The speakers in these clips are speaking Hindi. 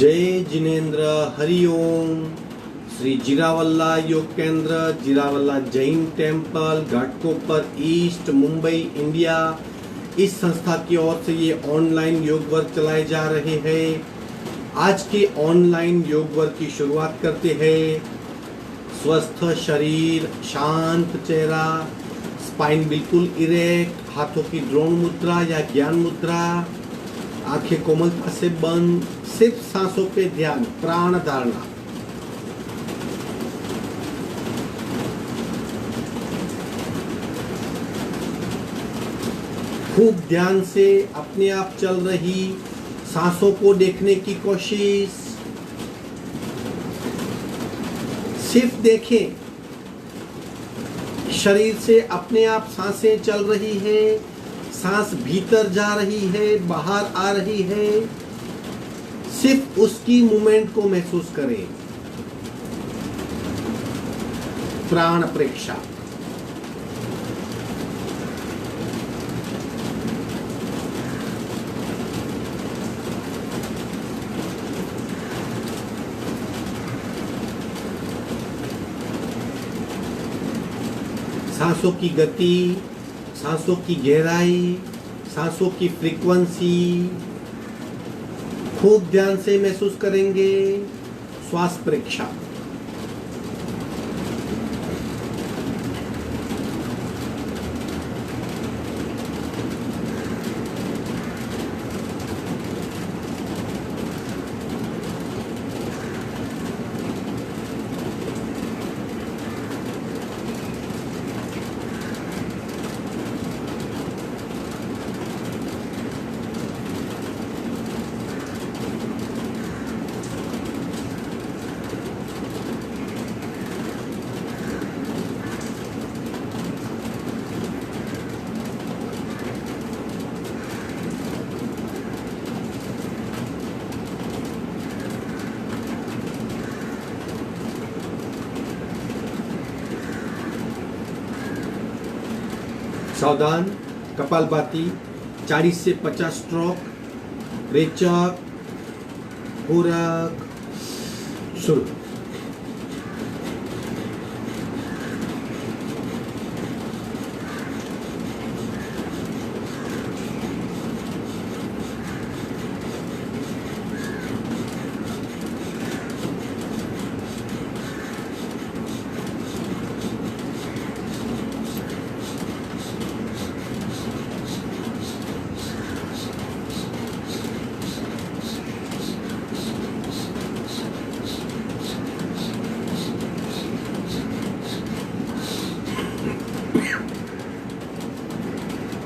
जय Jinendra Hariom. Shri Jirawala Yog Kendra, Jirawala Jain temple, Ghatkopar east, Mumbai, India, इस संस्था की ओर से ये ऑनलाइन योग वर्क चलाए जा रहे हैं। आज के ऑनलाइन योग वर्क की शुरुआत करते हैं। स्वस्थ शरीर, शांत चेहरा, स्पाइन बिल्कुल इरेक्ट, हाथों की द्रोण मुद्रा या ज्ञान मुद्रा, आंखें कोमलता से बंद, सिर्फ सांसों पे ध्यान, प्राण धारणा। खूब ध्यान से अपने आप चल रही सांसों को देखने की कोशिश। सिर्फ देखें, शरीर से अपने आप सांसें चल रही है, सांस भीतर जा रही है, बाहर आ रही है। सिर्फ उसकी मूवमेंट को महसूस करें। प्राण प्रेक्षा। सांसों की गति, सांसों की गहराई, सांसों की फ्रीक्वेंसी खूब ध्यान से महसूस करेंगे। श्वास परीक्षा। सावधान, कपालभाति, 40 से 50 स्ट्रोक, रेचक, पूरक, शुरू।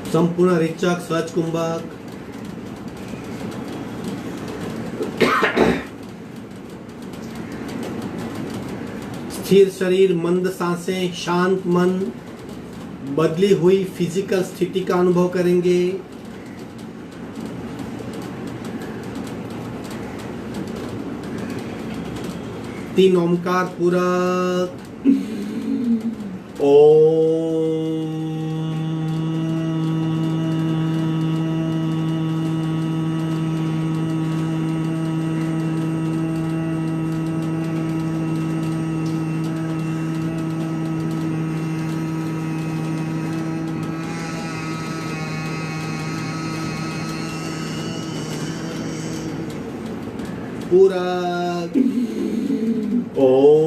संपूर्ण रेचक, सहज कुंभक। स्थिर शरीर, मंद सांसें, शांत मन, बदली हुई फिजिकल स्थिति का अनुभव करेंगे। तीन ओमकार पूरक। ओम। पूरक। ओम।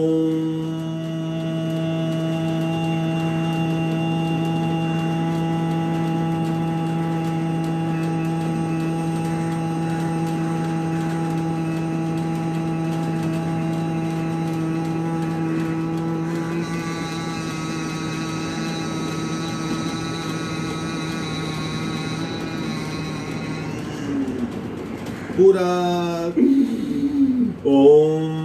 पूरक। ओम।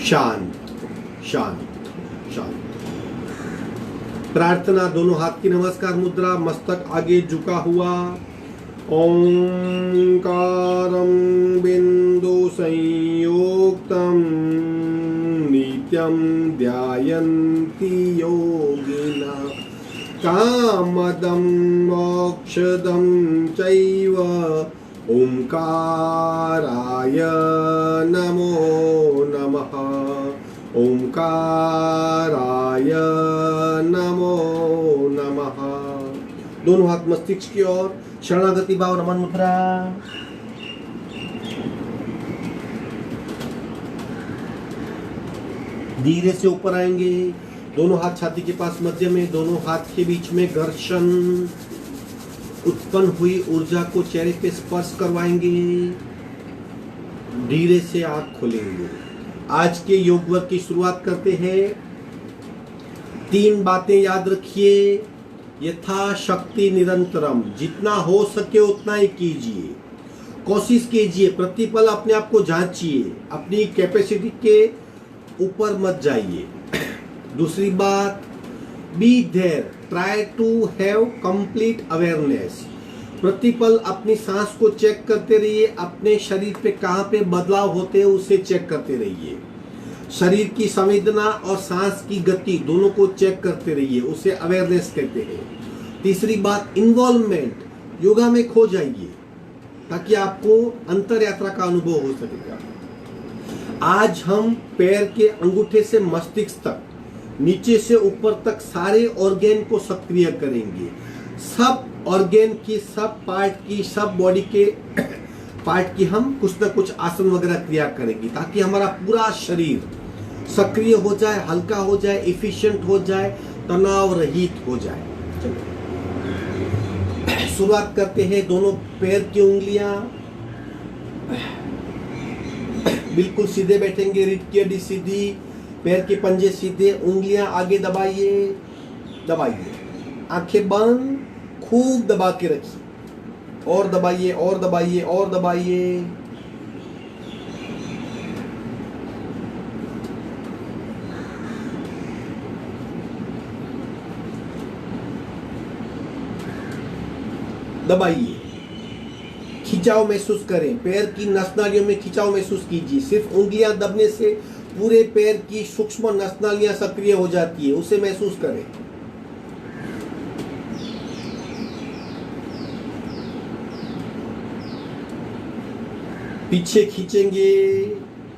शांत। शांत शांत। प्रार्थना, दोनों हाथ की नमस्कार मुद्रा, मस्तक आगे झुका हुआ। ओंकारं बिंदु संयुक्तं नित्यं ध्यायन्ति योगिना कामदं मोक्षदं चैव ओंकाराय नमो नमः। ओंकाराय नमो नमः। दोनों हाथ मस्तिष्क की ओर, शरणागति भाव, नमन मुद्रा। धीरे से ऊपर आएंगे, दोनों हाथ छाती के पास मध्य में, दोनों हाथ के बीच में घर्षण, उत्पन्न हुई ऊर्जा को चेहरे पे स्पर्श करवाएंगे। धीरे से आंख खोलेंगे। आज के योग वर्ग की शुरुआत करते हैं। 3 बातें याद रखिए। यथाशक्ति निरंतरम, जितना हो सके उतना ही कीजिए, कोशिश कीजिए, प्रतिपल अपने आप को जांचिए, अपनी कैपेसिटी के ऊपर मत जाइए। दूसरी बात, be there, try to have complete awareness, प्रतिपल अपनी सांस को चेक करते रहिए, अपने शरीर पे कहाँ पे बदलाव होते हैं उसे चेक करते रहिए। शरीर की संवेदना और सांस की गति दोनों को चेक करते रहिए, उसे अवेयरनेस कहते हैं। तीसरी बात, इन्वॉल्वमेंट, योगा में खो जाइए ताकि आपको अंतर यात्रा का अनुभव हो सकेगा। आज हम पैर के अंगूठे से मस्तिष्क तक, नीचे से ऊपर तक सारे ऑर्गेन को सक्रिय करेंगे। सब ऑर्गेन की, सब पार्ट की, सब बॉडी के पार्ट की हम कुछ ना कुछ आसन वगैरह क्रिया करेंगे ताकि हमारा पूरा शरीर सक्रिय हो जाए, हल्का हो जाए, एफिशिएंट हो जाए, तनाव रहित हो जाए। चलो शुरुआत करते हैं। दोनों पैर की उंगलियां बिल्कुल सीधे बैठेंगे, रीढ़ की हड्डी सीधी, पैर के पंजे सीधे, उंगलियां आगे दबाइए दबाइए, आंखें बंद, खूब दबा के रखिए, और दबाइए और दबाइए और दबाइए। दबाइए, खिंचाव महसूस करें, पैर की नस नालियों में खिंचाव महसूस कीजिए। सिर्फ उंगलियां दबने से पूरे पैर की सूक्ष्म नस नालियां सक्रिय हो जाती है, उसे महसूस करें। पीछे खींचेंगे,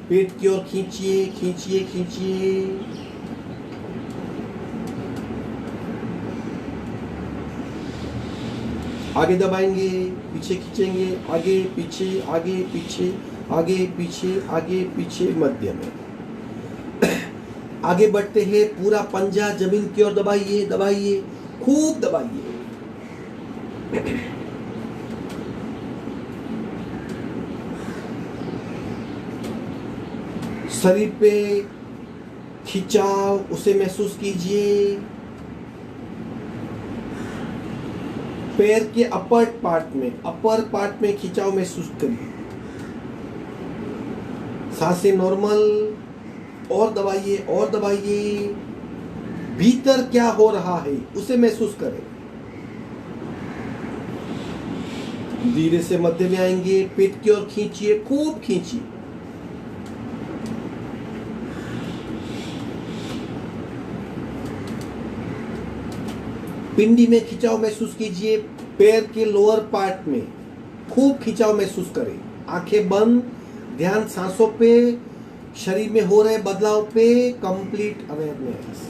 पेट की ओर खींचिए खींचिए खींचिए। आगे दबाएंगे, पीछे खींचेंगे, आगे पीछे आगे पीछे आगे पीछे आगे पीछे, मध्य में। आगे बढ़ते हैं, पूरा पंजा जमीन की ओर दबाइए दबाइए, खूब दबाइए। शरीर पे खिंचाव, उसे महसूस कीजिए। पैर के अपर पार्ट में खिंचाव महसूस करिए। सांसें नॉर्मल, और दबाइए और दबाइए। भीतर क्या हो रहा है उसे महसूस करें। धीरे से मध्य में आएंगे, पेट की ओर खींचिए, खूब खींचिए। पिंडी में खिंचाव महसूस कीजिए, पैर के लोअर पार्ट में खूब खिंचाव महसूस करें। आंखें बंद, ध्यान सांसों पे, शरीर में हो रहे बदलाव पे, कंप्लीट अवेयरनेस।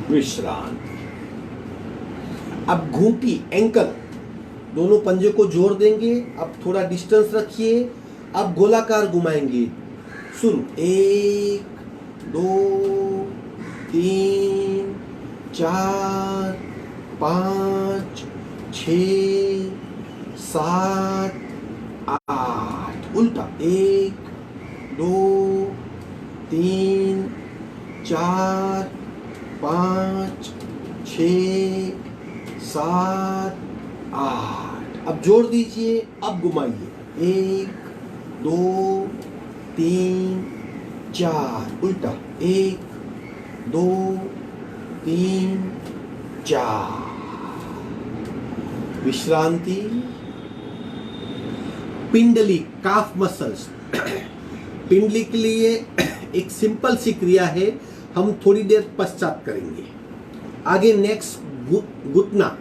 विश्रांत। अब घूंटी, एंकल, दोनों पंजे को जोड़ देंगे। अब थोड़ा डिस्टेंस रखिए। अब गोलाकार घुमाएंगे। शुरू, 1 2 3 4 5 6 7 8। उल्टा, 1 2 3 4 5 6 7 8। अब जोड़ दीजिए, अब घुमाइए। 1 2 तीन चार, उल्टा, एक दो तीन चार, विश्रांति। पिंडली, काफ मसल्स, पिंडली के लिए एक सिंपल सी क्रिया है, हम थोड़ी देर पश्चात करेंगे। आगे नेक्स्ट घुटना,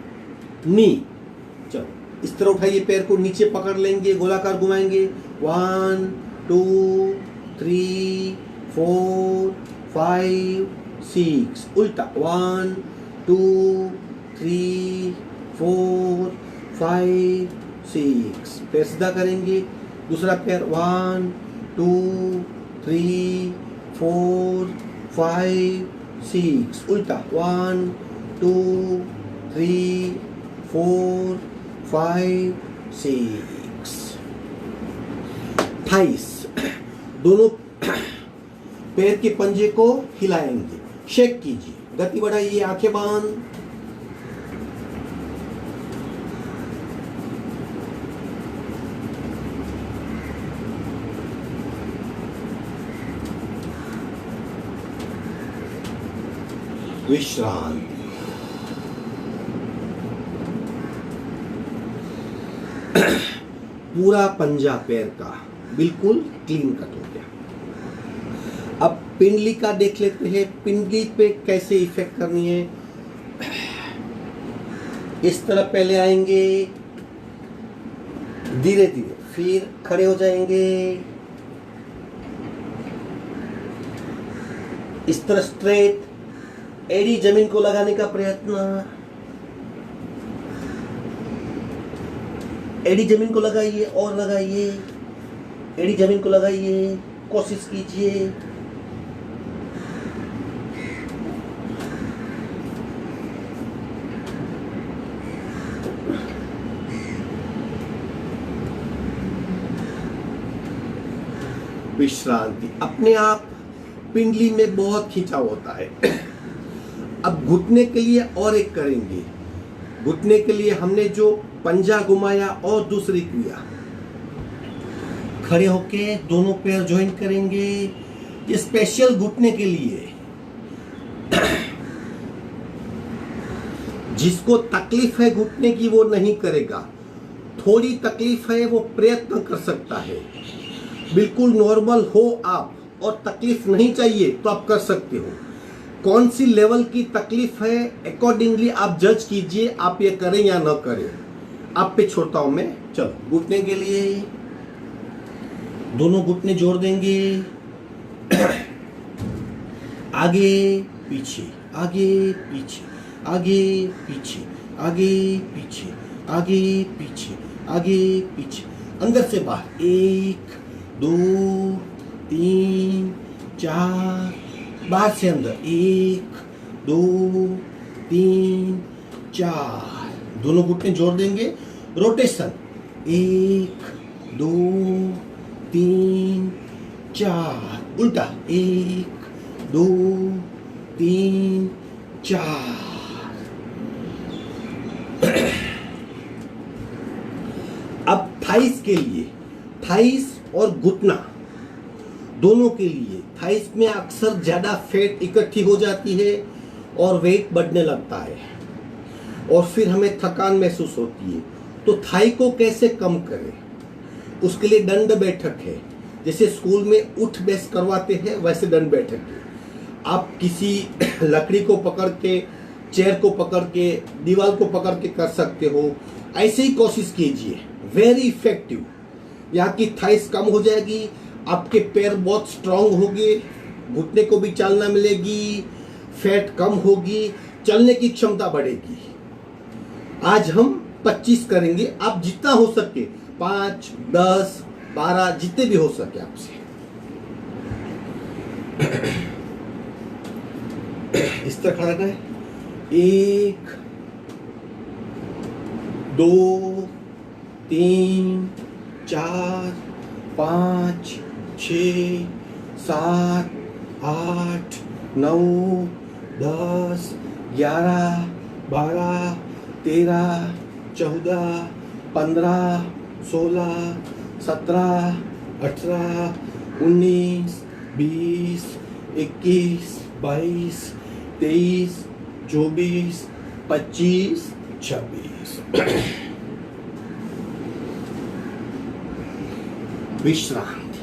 नी। चलो इस तरह उठाइए, पैर को नीचे पकड़ लेंगे, गोलाकार घुमाएंगे, 1 2 3 4 5 6, उल्टा, 1 2 3 4 5 6, पैर सीधा करेंगे, दूसरा पैर, 1 2 3 4 5 6, उल्टा, 1 2 3 4 5 6। थाइस, दोनों पैर के पंजे को हिलाएंगे, शेक कीजिए, गति बढ़ाइए, आंखें बंद। विश्रांति। पूरा पंजा पैर का बिल्कुल क्लीन कट हो गया। अब पिंडली का देख लेते हैं, पिंडली पे कैसे इफेक्ट करनी है। इस तरह पहले आएंगे, धीरे धीरे, फिर खड़े हो जाएंगे, इस तरह स्ट्रेट, एड़ी जमीन को लगाने का प्रयत्न, एड़ी जमीन को लगाइए और लगाइए, एड़ी जमीन को लगाइए, कोशिश कीजिए। विश्रांति। अपने आप पिंडली में बहुत खिंचाव होता है। अब घुटने के लिए और एक करेंगे। घुटने के लिए हमने जो पंजा घुमाया और दूसरी क्रिया, खड़े होके दोनों पैर ज्वाइन करेंगे, ये स्पेशल घुटने के लिए। जिसको तकलीफ है घुटने की वो नहीं करेगा, थोड़ी तकलीफ है वो प्रयत्न कर सकता है। बिल्कुल नॉर्मल हो आप और तकलीफ नहीं चाहिए तो आप कर सकते हो। कौन सी लेवल की तकलीफ है अकॉर्डिंगली आप जज कीजिए, आप ये करें या ना करें, आप पे छोड़ता हूं मैं। चलो घुटने के लिए दोनों घुटने जोड़ देंगे, आगे पीछे, आगे पीछे, आगे पीछे, आगे पीछे, आगे पीछे, आगे पीछे, अंदर से बाहर, 1 2 3 4, बाहर से अंदर, 1 2 3 4, दोनों घुटने जोड़ देंगे, रोटेशन, 1 2 3 4, उल्टा, 1 2 3 4। अब थाइस के लिए, थाइस और घुटना दोनों के लिए, थाइस में अक्सर ज्यादा फैट इकट्ठी हो जाती है और वेट बढ़ने लगता है और फिर हमें थकान महसूस होती है। तो थाई को कैसे कम करें, उसके लिए दंड बैठक है। जैसे स्कूल में उठ बैस करवाते हैं वैसे दंड बैठक है। आप किसी लकड़ी को पकड़ के, चेयर को पकड़ के, दीवार को पकड़ के कर सकते हो। ऐसे ही कोशिश कीजिए, वेरी इफेक्टिव। यहाँ की थाइस कम हो जाएगी, आपके पैर बहुत स्ट्रांग होंगे, घुटने को भी चालना मिलेगी, फैट कम होगी, चलने की क्षमता बढ़ेगी। आज हम 25 करेंगे, आप जितना हो सके 5 10 12 जितने भी हो सके आपसे। इस तरह खड़ा रहे, 1 2 3 4 5 6 7 8 9 10 11 12 13 14 15 16 17 18 19, 20, 21, 22, 23, 24, 25, 26। विश्रांति।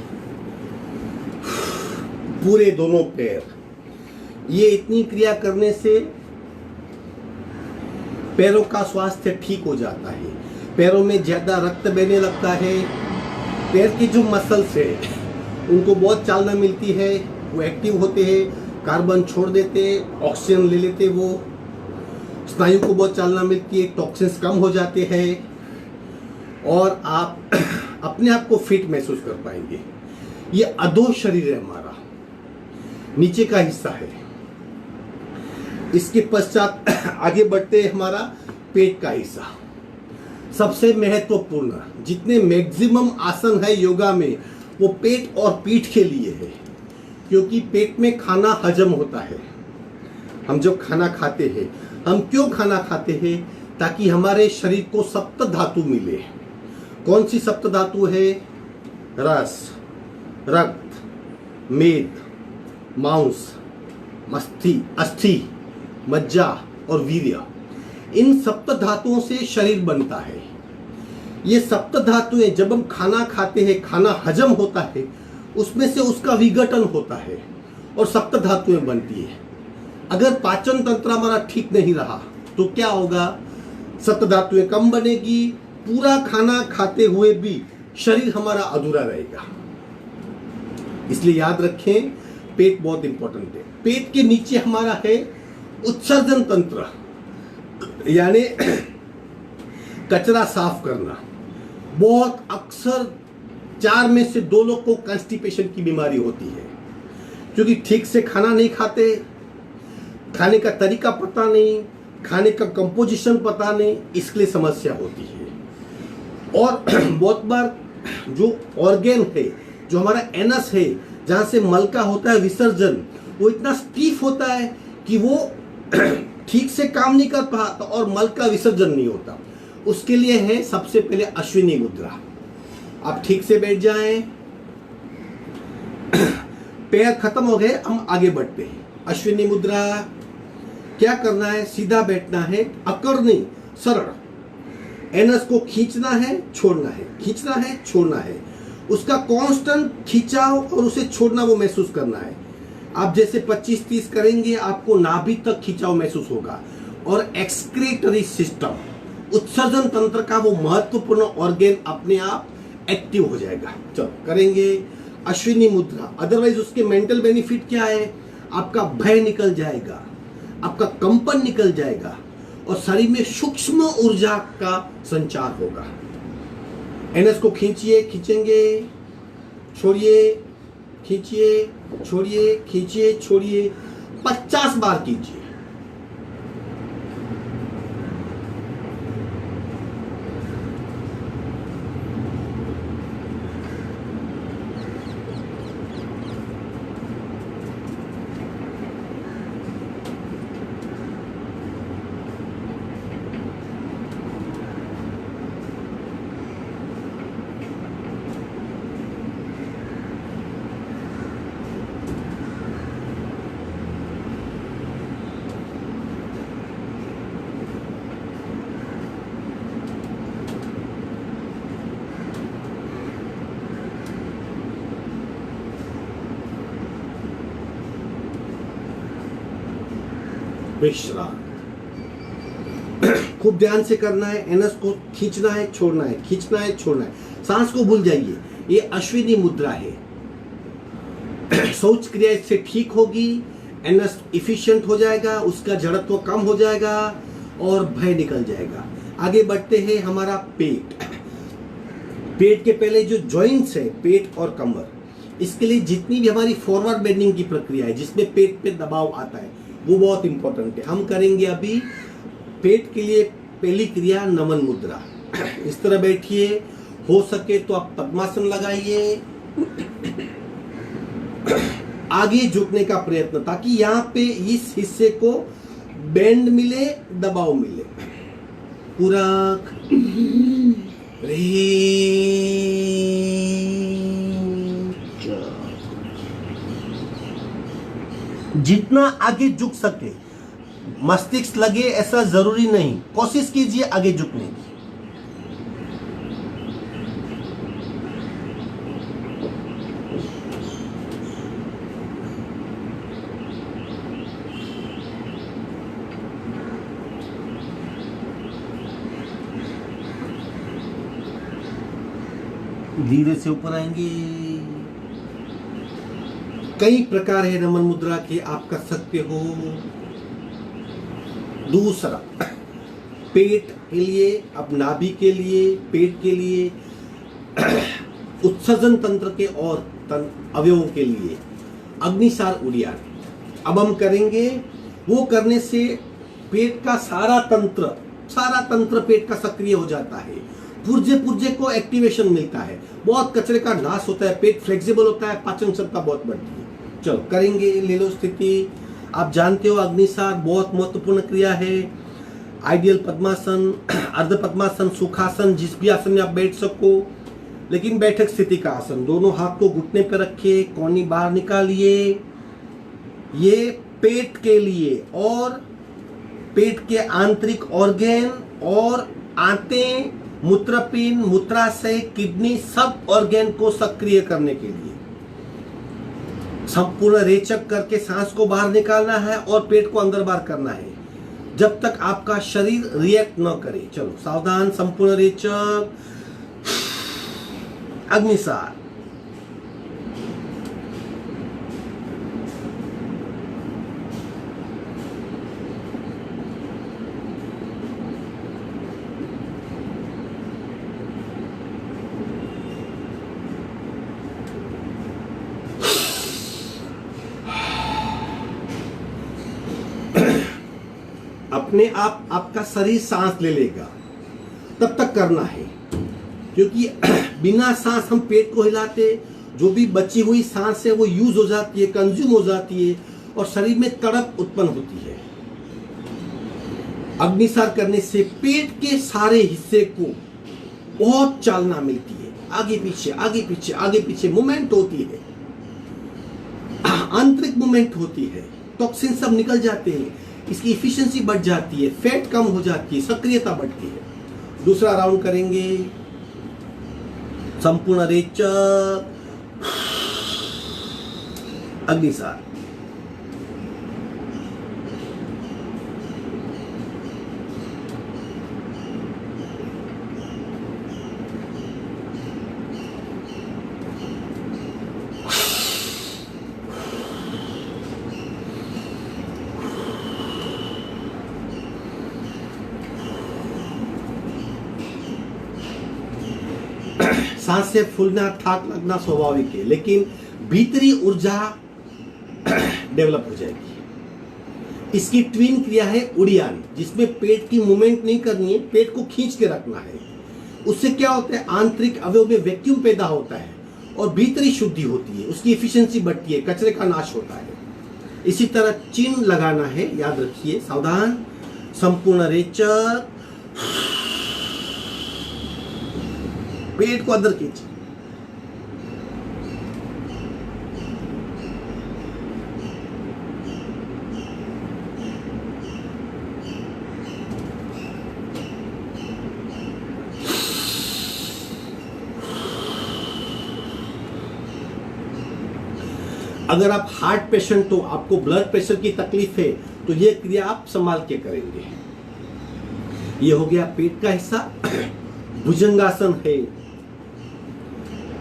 पूरे दोनों पैर। ये इतनी क्रिया करने से पैरों का स्वास्थ्य ठीक हो जाता है, पैरों में ज्यादा रक्त बहने लगता है, पैर की जो मसल्स है उनको बहुत चालना मिलती है, वो एक्टिव होते हैं, कार्बन छोड़ देते, ऑक्सीजन ले लेते, वो स्नायु को बहुत चालना मिलती है, टॉक्सिन्स कम हो जाते हैं और आप अपने आप को फिट महसूस कर पाएंगे। ये अधो शरीर है हमारा, नीचे का हिस्सा है। इसके पश्चात आगे बढ़ते हमारा पेट का हिस्सा, सबसे महत्वपूर्ण। जितने मैक्सिमम आसन है योगा में वो पेट और पीठ के लिए है, क्योंकि पेट में खाना हजम होता है। हम जब खाना खाते हैं, हम क्यों खाना खाते हैं? ताकि हमारे शरीर को सप्त धातु मिले। कौन सी सप्त धातु है? रस, रक्त, मेद, मांस, अस्थि, मज्जा और वीर्य। इन सप्त धातुओं से शरीर बनता है। ये सप्त धातुएं जब हम खाना खाते हैं, खाना हजम होता है, उसमें से उसका विघटन होता है और सप्त धातुएं बनती है। अगर पाचन तंत्र हमारा ठीक नहीं रहा तो क्या होगा? सप्त धातुएं कम बनेगी, पूरा खाना खाते हुए भी शरीर हमारा अधूरा रहेगा। इसलिए याद रखें, पेट बहुत इंपॉर्टेंट है। पेट के नीचे हमारा है उत्सर्जन तंत्र, यानी कचरा साफ करना। बहुत अक्सर 4 में से 2 लोग को कॉन्स्टिपेशन की बीमारी होती है, क्योंकि ठीक से खाना नहीं खाते, खाने का तरीका पता नहीं, खाने का कंपोजिशन पता नहीं, इसके लिए समस्या होती है। और बहुत बार जो ऑर्गेन है, जो हमारा एनस है, जहां से मल का होता है विसर्जन, वो इतना स्टीफ होता है कि वो ठीक से काम नहीं कर पाता और मल का विसर्जन नहीं होता। उसके लिए है सबसे पहले अश्विनी मुद्रा। आप ठीक से बैठ जाएं, पैर खत्म हो गए, हम आगे बढ़ते हैं। अश्विनी मुद्रा क्या करना है? सीधा बैठना है, अकड़ नहीं, सरल। एनस को खींचना है, छोड़ना है, खींचना है, छोड़ना है। उसका कांस्टेंट खिंचाव और उसे छोड़ना वो महसूस करना है। आप जैसे 25-30 करेंगे, आपको नाभि तक खिंचाव महसूस होगा। और एक्सक्रीटरी सिस्टम, उत्सर्जन तंत्र का वो महत्वपूर्ण ऑर्गेन अपने आप एक्टिव हो जाएगा। चलो करेंगे अश्विनी मुद्रा। अदरवाइज उसके मेंटल बेनिफिट क्या है? आपका भय निकल जाएगा, आपका कंपन निकल जाएगा और शरीर में सूक्ष्म ऊर्जा का संचार होगा। एनएस को खींचिए, खींचेंगे, छोड़िए, खींचिए, छोड़िए, खींचिए, छोड़िए, 50 बार कीजिए। विश्राम। खूब ध्यान से करना है। एनस को खींचना है, छोड़ना है, खींचना है, छोड़ना है। सांस को भूल जाइए। ये अश्विनी मुद्रा है। शौच क्रिया इससे ठीक होगी, एनस इफिशिएंट हो जाएगा, उसका जड़त्व कम हो जाएगा और भय निकल जाएगा। आगे बढ़ते हैं। हमारा पेट। पेट के पहले जो जॉइंट्स है, पेट और कमर, इसके लिए जितनी भी हमारी फॉरवर्ड बेंडिंग की प्रक्रिया है, जिसमें पेट पे दबाव आता है, वो बहुत इंपॉर्टेंट है। हम करेंगे अभी पेट के लिए पहली क्रिया नमन मुद्रा। इस तरह बैठिए, हो सके तो आप पद्मासन लगाइए, आगे झुकने का प्रयत्न, ताकि यहाँ पे इस हिस्से को बेंड मिले, दबाव मिले। पूरक रे जितना आगे झुक सके, मस्तिष्क लगे ऐसा जरूरी नहीं, कोशिश कीजिए आगे झुकने की। धीरे से ऊपर आएंगे। कई प्रकार है नमन मुद्रा के, आप कर सकते हो। दूसरा, पेट के लिए, अब नाभि के लिए, पेट के लिए, उत्सर्जन तंत्र के और अवयवों के लिए अग्निसार उड़ियान अब हम करेंगे। वो करने से पेट का सारा तंत्र पेट का सक्रिय हो जाता है, पुर्जे को एक्टिवेशन मिलता है, बहुत कचरे का नाश होता है, पेट फ्लेक्सिबल होता है, पाचन क्षमता बहुत बढ़ती है। चलो करेंगे, ले लो स्थिति। आप जानते हो अग्निसार बहुत महत्वपूर्ण क्रिया है। आइडियल पद्मासन, अर्ध पद्मासन, सुखासन, जिस भी आसन में आप बैठ सको, लेकिन बैठक स्थिति का आसन। दोनों हाथ को घुटने पर रखिए, कोहनी बाहर निकालिए। ये पेट के लिए और पेट के आंतरिक ऑर्गेन और आंतें, मूत्रपिंड, मूत्राशय, किडनी, सब ऑर्गेन को सक्रिय करने के लिए संपूर्ण रेचक करके सांस को बाहर निकालना है और पेट को अंदर बाहर करना है जब तक आपका शरीर रिएक्ट न करे। चलो सावधान, संपूर्ण रेचक, अग्निसार। अपने आप आपका शरीर सांस ले लेगा, तब तक करना है, क्योंकि बिना सांस हम पेट को हिलाते, जो भी बची हुई सांस है वो यूज हो जाती है, कंज्यूम हो जाती है और शरीर में तड़प उत्पन्न होती है। अग्निसार करने से पेट के सारे हिस्से को बहुत चालना मिलती है, आगे पीछे आगे पीछे आगे पीछे मूवमेंट होती है, आंतरिक मूवमेंट होती है, टॉक्सिन सब निकल जाते हैं, इसकी इफिशिएंसी बढ़ जाती है, फैट कम हो जाती है, सक्रियता बढ़ती है। दूसरा राउंड करेंगे, संपूर्ण रेचक, अग्निसार। सांस से फूलना, थाक लगना स्वाभाविक है, लेकिन भीतरी ऊर्जा डेवलप हो जाएगी। इसकी ट्विन क्रिया है उड़ियान, जिसमें पेट की मूवमेंट नहीं करनी है, पेट को खींच के रखना है। उससे क्या होता है, आंतरिक अवयव में वैक्यूम पैदा होता है और भीतरी शुद्धि होती है, उसकी एफिशिएंसी बढ़ती है, कचरे का नाश होता है। इसी तरह चिन्ह लगाना है, याद रखिए, सावधान, संपूर्ण रेचक, पेट को अंदर खींचिए। अगर आप हार्ट पेशेंट हो, आपको ब्लड प्रेशर की तकलीफ है, तो ये क्रिया आप संभाल के करेंगे। ये हो गया पेट का हिस्सा। भुजंगासन है,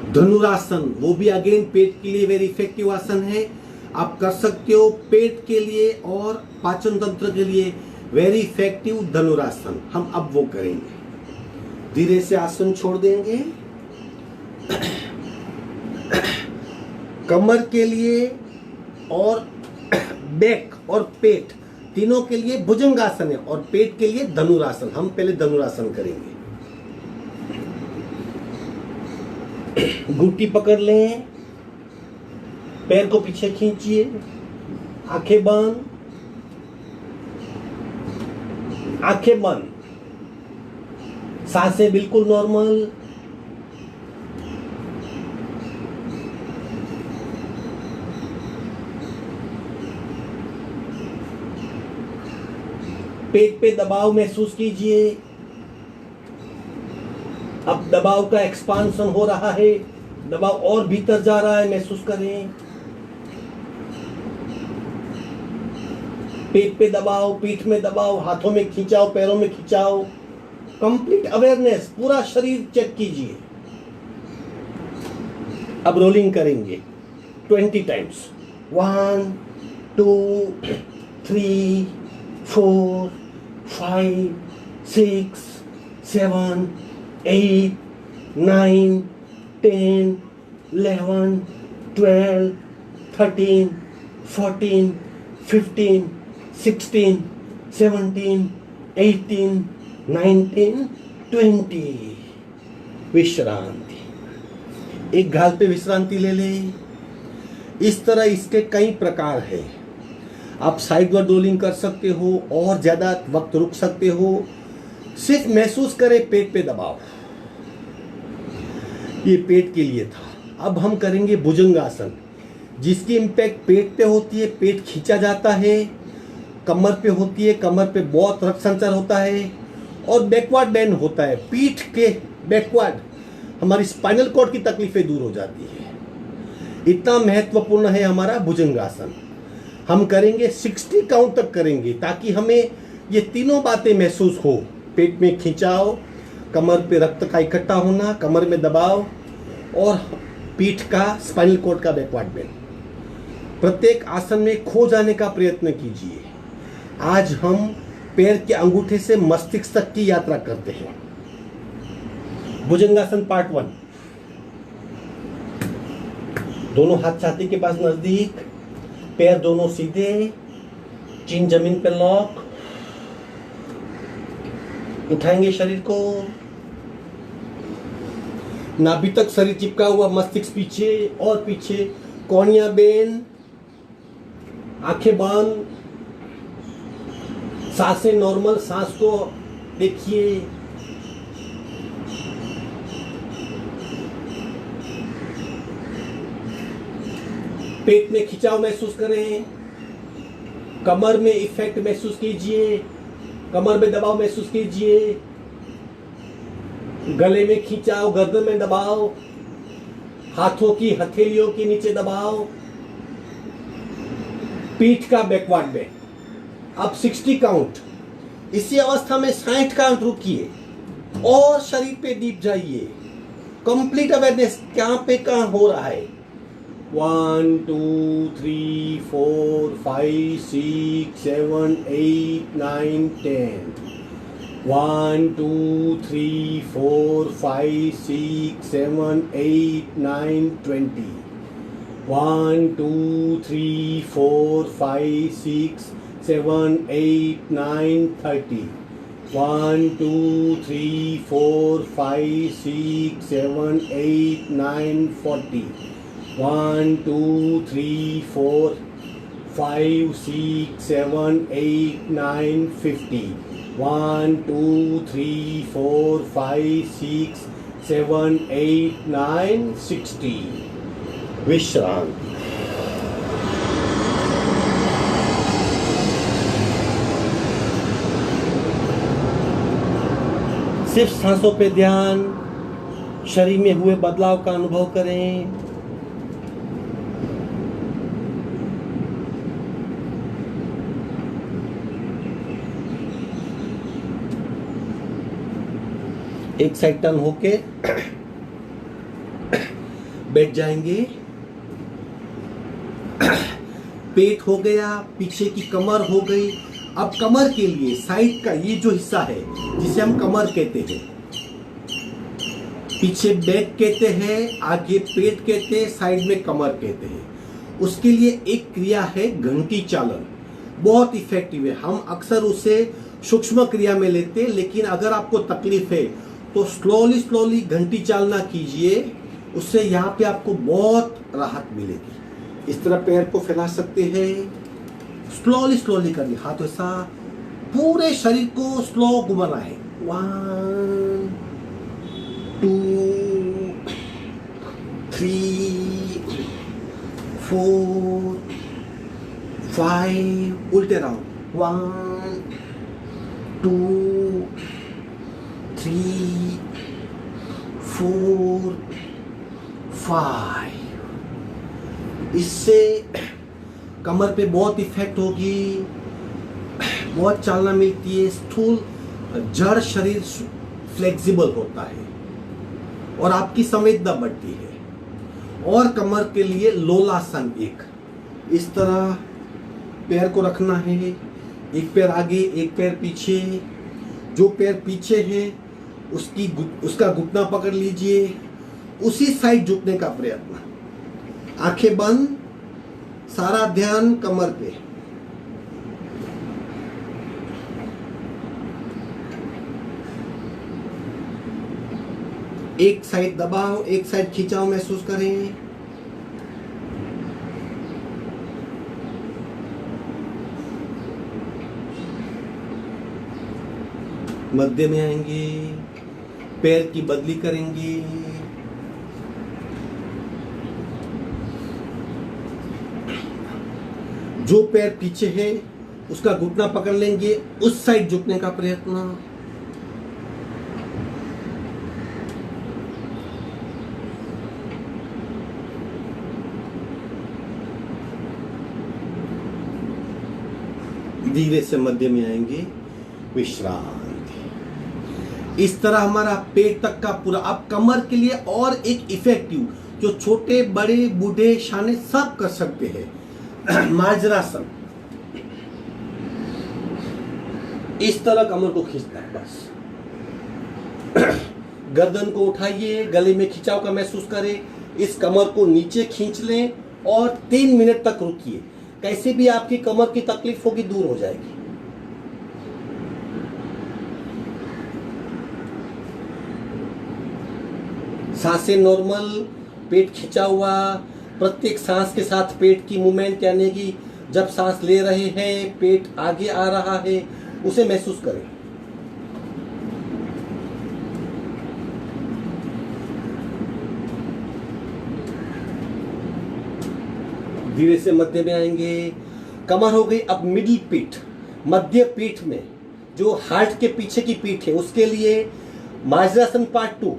धनुरासन, वो भी अगेन पेट के लिए वेरी इफेक्टिव आसन है, आप कर सकते हो। पेट के लिए और पाचन तंत्र के लिए वेरी इफेक्टिव धनुरासन, हम अब वो करेंगे। धीरे से आसन छोड़ देंगे। कमर के लिए और बैक और पेट तीनों के लिए भुजंगासन है और पेट के लिए धनुरासन। हम पहले धनुरासन करेंगे। घुट्टी पकड़ लें, पैर को पीछे खींचिए, आंखें बंद, आंखें बंद, सांसें बिल्कुल नॉर्मल। पेट पे दबाव महसूस कीजिए। अब दबाव का एक्सपांशन हो रहा है, दबाव और भीतर जा रहा है, महसूस करें। पेट पे दबाव, पीठ में दबाव, हाथों में खिंचाव, पैरों में खिंचाव, कंप्लीट अवेयरनेस, पूरा शरीर चेक कीजिए। अब रोलिंग करेंगे 20 टाइम्स। 1 2 3 4 5 6 7 8 9 10 11 12 13 14 15 16 17 18 19 20। विश्रांति। एक गाल पे विश्रांति ले लें। इस तरह इसके कई प्रकार हैं। आप साइडवर्ड रोलिंग कर सकते हो और ज़्यादा वक्त रुक सकते हो। सिर्फ महसूस करें पेट पे दबाव। ये पेट के लिए था। अब हम करेंगे भुजंगासन, जिसकी इम्पैक्ट पेट पे होती है, पेट खींचा जाता है। कमर पे होती है, कमर पे बहुत रक्त संचार होता है और बैकवर्ड बेंड होता है। पीठ के बैकवर्ड हमारी स्पाइनल कॉर्ड की तकलीफें दूर हो जाती है। इतना महत्वपूर्ण है हमारा भुजंगासन। हम करेंगे 60 काउंट तक करेंगे, ताकि हमें ये तीनों बातें महसूस हो। पेट में खिंचाव, कमर पे रक्त का इकट्ठा होना, कमर में दबाव और पीठ का, स्पाइनल कॉर्ड का बैकवर्ड बेंड। प्रत्येक आसन में खो जाने का प्रयत्न कीजिए। आज हम पैर के अंगूठे से मस्तिष्क तक की यात्रा करते हैं। भुजंगासन पार्ट 1। दोनों हाथ छाती के पास नजदीक, पैर दोनों सीधे, चिन जमीन पे लॉक। उठाएंगे शरीर को, नाभि तक शरीर चिपका हुआ, मस्तिष्क पीछे और पीछे, कोहनियां बेन, आंखें बंद, सांसें नॉर्मल। सांस को देखिए। पेट में खिंचाव महसूस करें, कमर में इफेक्ट महसूस कीजिए, कमर में दबाव महसूस कीजिए, गले में खिंचाव, गर्दन में दबाव, हाथों की हथेलियों के नीचे दबाव, पीठ का बैकवर्ड बेंड। अब 60 काउंट। इसी अवस्था में 60 काउंट रुकिए और शरीर पे डीप जाइए। कंप्लीट अवेयरनेस कहां पे कहां हो रहा है। 1 2 3 4 5 6 7 8 9 10। 1 2 3 4 5 6 7 8 9 20। 1 2 3 4 5 6 7 8 9 30। 1 2 3 4 5 6 7 8 9 40। 1 2 3 4 5 6 7 8 9 50। 1 2 3 4 5 6 7 8 9 60। विश्रांति। सिर्फ सांसों पे ध्यान, शरीर में हुए बदलाव का अनुभव करें। एक साइड टर्न होके बैठ जाएंगे। पेट हो गया, पीछे की कमर हो गई। अब कमर के लिए साइड का ये जो हिस्सा है, जिसे हम कमर कहते हैं, पीछे बैक कहते हैं, आगे पेट कहते हैं, साइड में कमर कहते हैं। उसके लिए एक क्रिया है घंटी चालन, बहुत इफेक्टिव है। हम अक्सर उसे सूक्ष्म क्रिया में लेते हैं, लेकिन अगर आपको तकलीफ है तो स्लोली स्लोली घंटी चालना कीजिए। उससे यहाँ पे आपको बहुत राहत मिलेगी। इस तरह पैर को फैला सकते हैं, स्लोली स्लोली करिए। हाथ ऐसा पूरे शरीर को स्लो घुमाना है। 1 2 3 4 5। उल्टे राउंड। 1 2 3 4 5। इससे कमर पे बहुत इफेक्ट होगी, बहुत चालना मिलती है, स्थूल जड़ शरीर फ्लेक्सिबल होता है और आपकी संवेदना बढ़ती है। और कमर के लिए लोलासन, एक इस तरह पैर को रखना है, एक पैर आगे एक पैर पीछे। जो पैर पीछे है उसका घुटना पकड़ लीजिए, उसी साइड झुकने का प्रयत्न, आंखें बंद, सारा ध्यान कमर पे। एक साइड दबाओ, एक साइड खिंचाव महसूस करें। मध्य में आएंगे, पैर की बदली करेंगे। जो पैर पीछे है उसका घुटना पकड़ लेंगे, उस साइड झुकने का प्रयत्न। धीरे से मध्य में आएंगे, विश्रांति। इस तरह हमारा पेट तक का पूरा। अब कमर के लिए और एक इफेक्टिव, जो छोटे बड़े बूढ़े शाने सब कर सकते हैं, मार्जरासन। इस तरह कमर को खींचना है बस। गर्दन को उठाइए, गले में खिंचाव का महसूस करें, इस कमर को नीचे खींच लें और 3 मिनट तक रुकिए। कैसे भी आपकी कमर की तकलीफ होगी दूर हो जाएगी। सांसें नॉर्मल, पेट खिंचा हुआ, प्रत्येक सांस के साथ पेट की मूवमेंट, यानी कि जब सांस ले रहे हैं पेट आगे आ रहा है, उसे महसूस करें। धीरे से मध्य में आएंगे। कमर हो गई। अब मिडिल पीठ, मध्य पीठ में जो हार्ट के पीछे की पीठ है, उसके लिए मार्जरासन पार्ट 2।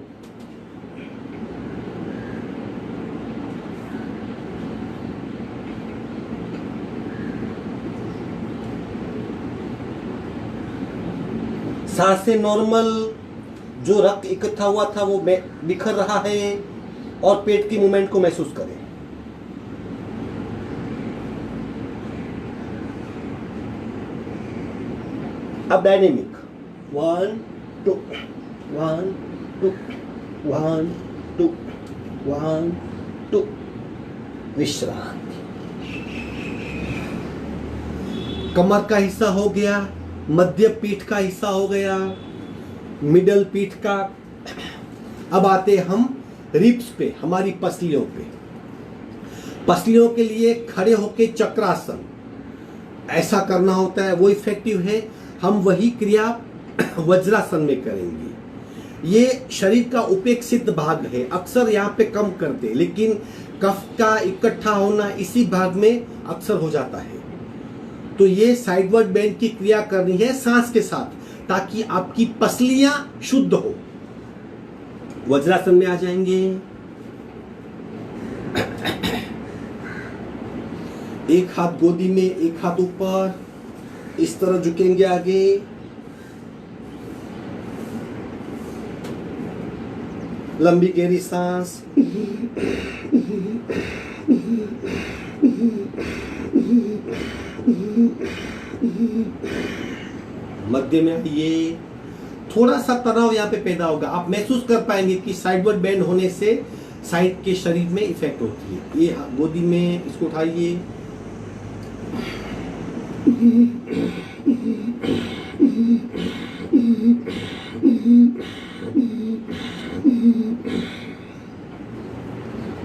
सांसें नॉर्मल, जो रक्त इकट्ठा हुआ था वो बिखर रहा है, और पेट की मूवमेंट को महसूस करें। अब डायनेमिक 1 2 1 2 1 2 1 2। विश्रांति। कमर का हिस्सा हो गया, मध्य पीठ का हिस्सा हो गया, मिडल पीठ का। अब आते हम रिब्स पे, हमारी पसलियों पे। पसलियों के लिए खड़े होके चक्रासन ऐसा करना होता है, वो इफेक्टिव है। हम वही क्रिया वज्रासन में करेंगे। ये शरीर का उपेक्षित भाग है, अक्सर यहाँ पे कम करते, लेकिन कफ का इकट्ठा होना इसी भाग में अक्सर हो जाता है। तो ये साइडवर्ड बेंड की क्रिया करनी है सांस के साथ, ताकि आपकी पसलियां शुद्ध हो। वज्रासन में आ जाएंगे। एक हाथ गोदी में, एक हाथ ऊपर, इस तरह झुकेंगे आगे। लंबी गहरी सांस। मध्य में आइए। थोड़ा सा तनाव यहाँ पे पैदा होगा, आप महसूस कर पाएंगे कि साइडवर्ड बेंड होने से साइड के शरीर में इफेक्ट होती है। ये गोदी में, इसको उठाइए।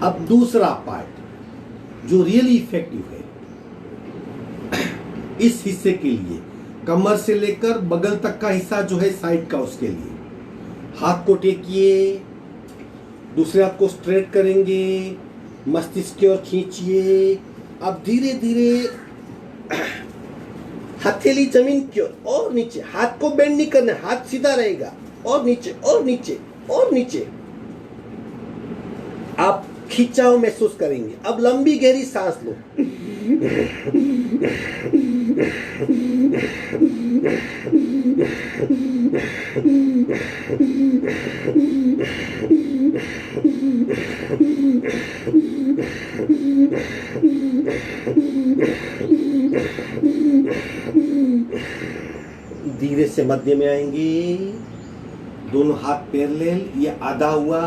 अब दूसरा पार्ट जो रियली इफेक्टिव है इस हिस्से के लिए, कमर से लेकर बगल तक का हिस्सा जो है साइड का, उसके लिए हाथ को टेकिए, दूसरे हाथ को स्ट्रेट करेंगे, मस्तिष्क की ओर खींचिए। अब धीरे धीरे हथेली जमीन की ओर और नीचे, हाथ को बेंड नहीं करना, हाथ सीधा रहेगा, और नीचे और नीचे और नीचे। आप खिंचाव महसूस करेंगे। अब लंबी गहरी सांस लो। धीरे से मध्य में आएंगे, दोनों हाथ पैरेलल, ये आधा हुआ।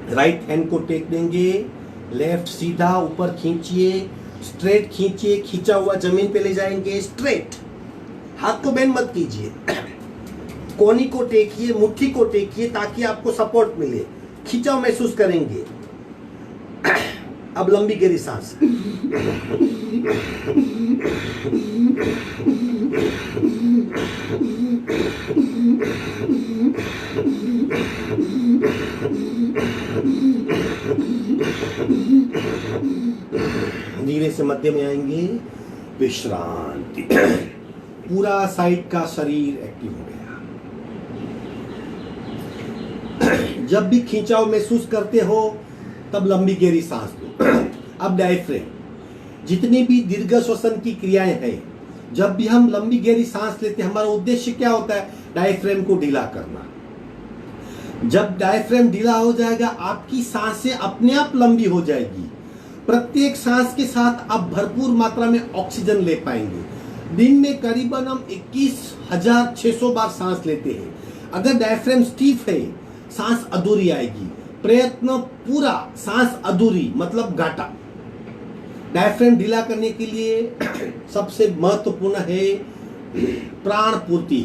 राइट हैंड को टेक देंगे, लेफ्ट सीधा ऊपर खींचिए, स्ट्रेट खींचिए, खींचा हुआ जमीन पे ले जाएंगे, स्ट्रेट। हाथ को बेंड मत कीजिए, कोनी को टेकिए, मुट्ठी को टेकिए ताकि आपको सपोर्ट मिले, खिंचाव महसूस करेंगे। अब लंबी गहरी सांस। धीरे से मध्य में आएंगे, विश्रांति। पूरा साइड का शरीर एक्टिव हो गया। जब भी खिंचाव महसूस करते हो तब लंबी गहरी सांस लो। अब डायफ्रेम, जितनी भी दीर्घ श्वसन की क्रियाएं हैं, जब भी हम लंबी गहरी सांस लेते हैं, हमारा उद्देश्य क्या होता है? डायफ्रेम को ढीला करना। जब डायफ्रेम ढीला हो जाएगा, आपकी सांसें अपने आप लंबी हो जाएगी। प्रत्येक सांस के साथ आप भरपूर मात्रा में ऑक्सीजन ले पाएंगे। दिन में करीबन हम 21,600 बार सांस लेते हैं। अगर डायफ्रेम स्टीफ है, सांस अधूरी आएगी। प्रयत्न पूरा, सांस अधूरी मतलब घाटा। डायफ्रेम ढीला करने के लिए सबसे महत्वपूर्ण है प्राण पूर्ति।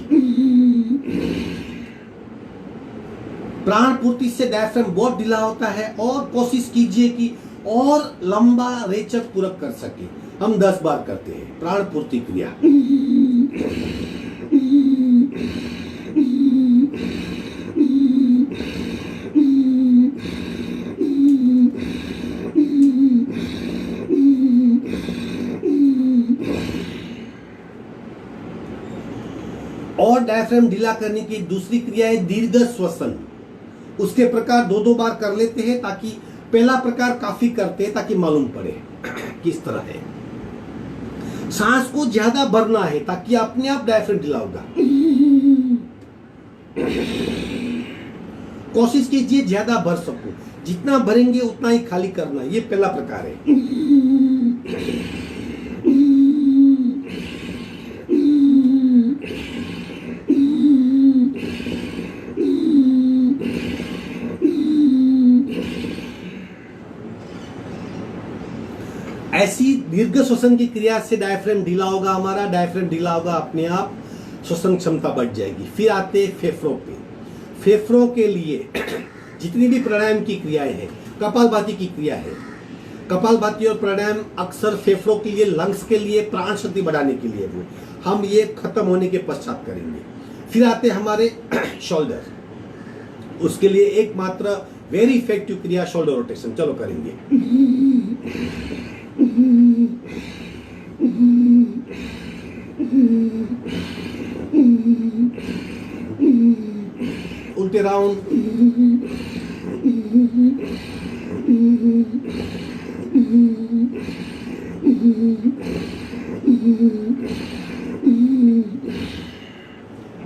प्राण पूर्ति से डायफ्रेम बहुत ढीला होता है, और कोशिश कीजिए कि और लंबा रेचक पूरक कर सके। हम 10 बार करते हैं प्राण पूर्ति क्रिया। और डायफ्रेम ढीला करने की दूसरी क्रिया है दीर्घ श्वसन। उसके प्रकार 2-2 बार कर लेते हैं, ताकि पहला प्रकार काफी करते हैं ताकि मालूम पड़े किस तरह है। सांस को ज्यादा भरना है ताकि अपने आप डायफ्रेम ढीला होगा। कोशिश कीजिए ज्यादा भर सको, जितना भरेंगे उतना ही खाली करना। ये पहला प्रकार है। ऐसी दीर्घ श्वसन की क्रिया से डायफ्रेम ढीला होगा हमारा। डायफ्रेम ढीला होगा, अपने आप श्वसन क्षमता बढ़ जाएगी। फिर आते फेफड़ों पे। फेफड़ों के लिए जितनी भी प्राणायाम की क्रियाएं हैं, कपालभाति की क्रिया है। कपालभाति और प्राणायाम अक्सर फेफड़ों के लिए, लंग्स के लिए, प्राण शक्ति बढ़ाने के लिए वो हम ये खत्म होने के पश्चात करेंगे। फिर आते हमारे शोल्डर। उसके लिए एकमात्र वेरी इफेक्टिव क्रिया शोल्डर रोटेशन। चलो करेंगे। उल्टे राउंड।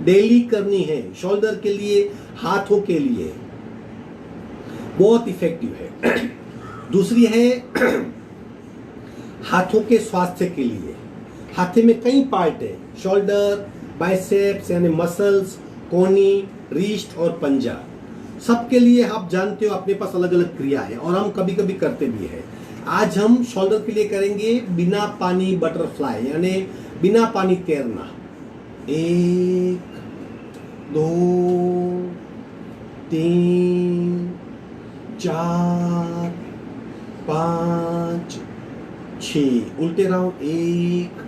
डेली करनी है। शोल्डर के लिए, हाथों के लिए बहुत इफेक्टिव है। दूसरी है हाथों के स्वास्थ्य के लिए। हाथे में कई पार्ट है, शोल्डर, बाइसेप्स यानी मसल्स, कोनी, रिस्ट और पंजा। सबके लिए आप जानते हो अपने पास अलग अलग क्रिया है, और हम कभी कभी करते भी है। आज हम शोल्डर के लिए करेंगे बिना पानी बटरफ्लाई, यानी बिना पानी तैरना। 1 2 3 4 5 6। उल्टे राउंड। 1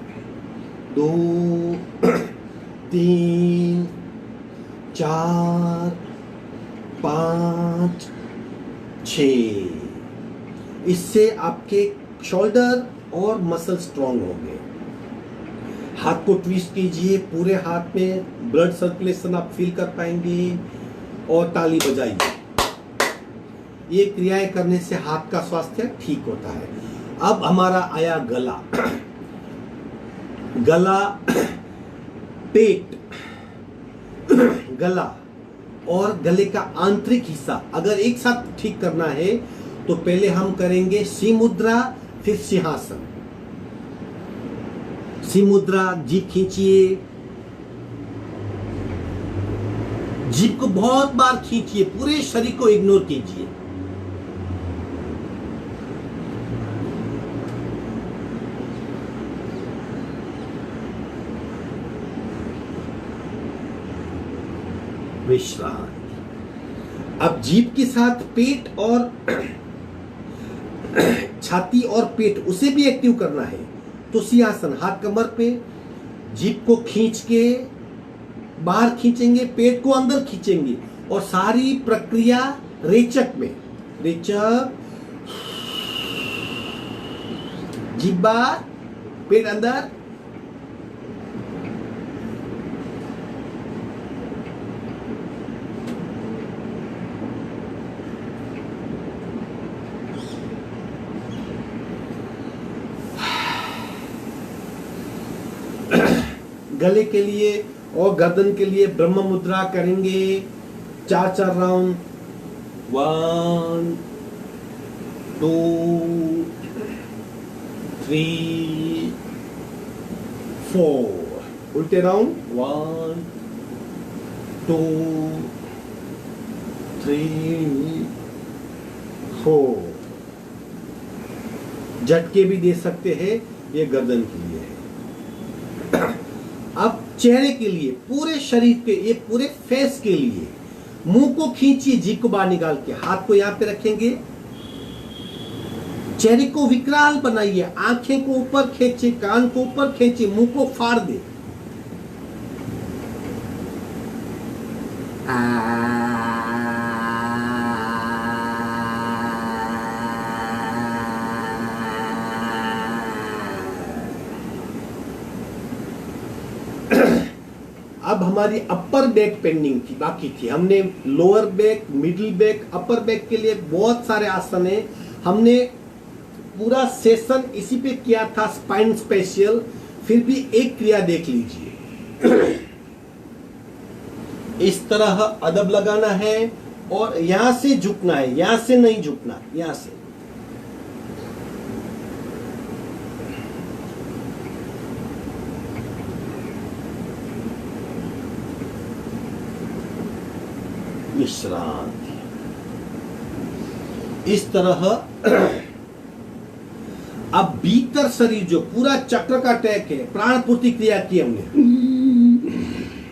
2 3 4 5 6। इससे आपके शोल्डर और मसल स्ट्रॉन्ग हो गए। हाथ को ट्विस्ट कीजिए, पूरे हाथ में ब्लड सर्कुलेशन आप फील कर पाएंगे और ताली बजाइए। ये क्रियाएं करने से हाथ का स्वास्थ्य ठीक होता है। अब हमारा आया गला। गला, पेट, गला और गले का आंतरिक हिस्सा अगर एक साथ ठीक करना है तो पहले हम करेंगे सिंह मुद्रा, फिर सिंहासन। सिंह मुद्रा, जीभ खींचिए, जीभ को बहुत बार खींचिए, पूरे शरीर को इग्नोर कीजिए। विश्राम। अब जीभ के साथ पेट और छाती और पेट उसे भी एक्टिव करना है तो सिंहासन, हाथ कमर पे, जीभ को खींच के बाहर खींचेंगे, पेट को अंदर खींचेंगे और सारी प्रक्रिया रेचक में, रेचक, जीभ बाहर, पेट अंदर। गले के लिए और गर्दन के लिए ब्रह्म मुद्रा करेंगे 4 राउंड। 1 2 3 4। उल्टे राउंड 1 2 3 4। झटके भी दे सकते हैं, ये गर्दन के लिए है। अब चेहरे के लिए, पूरे शरीर के, ये पूरे फेस के लिए मुंह को खींचिए, जीभ को बाहर निकाल के, हाथ को यहां पे रखेंगे, चेहरे को विकराल बनाइए, आंखें को ऊपर खींचिए, कान को ऊपर खींचिए, मुंह को फाड़ दे। अब हमारी अपर बैक पेंडिंग थी, बाकी थी। हमने lower back, middle back, upper back के लिए बहुत सारे आसन है। हमने पूरा सेशन इसी पे किया था, स्पाइन स्पेशल। फिर भी एक क्रिया देख लीजिए। इस तरह अदब लगाना है और यहां से झुकना है, यहां से नहीं झुकना, यहां से। विश्रांति। इस तरह अब भीतर शरीर जो पूरा चक्र का टैक है, प्राण पूर्ति क्रिया की हमने,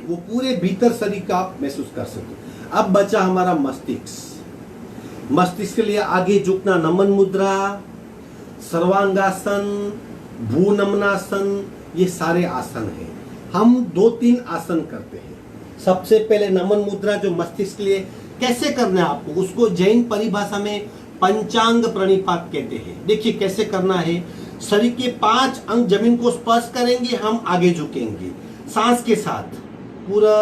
वो पूरे भीतर शरीर का आप महसूस कर सकते। अब बचा हमारा मस्तिष्क। मस्तिष्क के लिए आगे झुकना, नमन मुद्रा, सर्वांगासन, भूनमनासन, ये सारे आसन हैं। हम 2-3 आसन करते हैं। सबसे पहले नमन मुद्रा जो मस्तिष्क के लिए कैसे करना है आपको, उसको जैन परिभाषा में पंचांग प्रणिपात कहते हैं। देखिए कैसे करना है। शरीर के 5 अंग जमीन को स्पर्श करेंगे, हम आगे झुकेंगे सांस के साथ। पूरा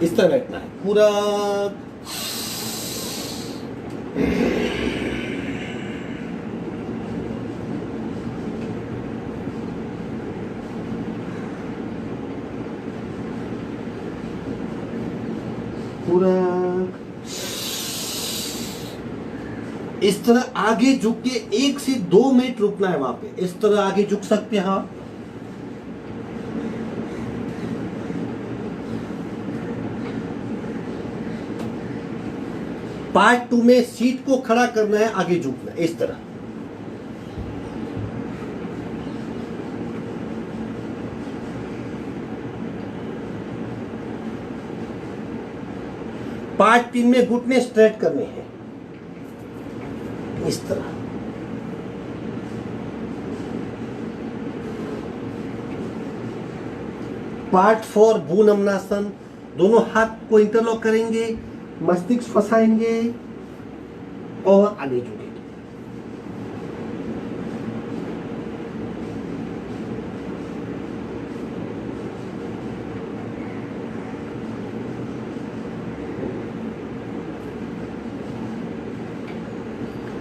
इस तरह बैठना है, पूरा पूरा इस तरह आगे झुक के 1 से 2 मिनट रुकना है वहां पे। इस तरह आगे झुक सकते हैं आप। पार्ट 2 में सीट को खड़ा करना है, आगे झुकना है इस तरह। पार्ट 3 में घुटने स्ट्रेट करने हैं इस तरह। पार्ट 4 भूनमनासन। दोनों हाथ को इंटरलॉक करेंगे, मस्तिष्क फंसाएंगे और आगे झुकेंगे।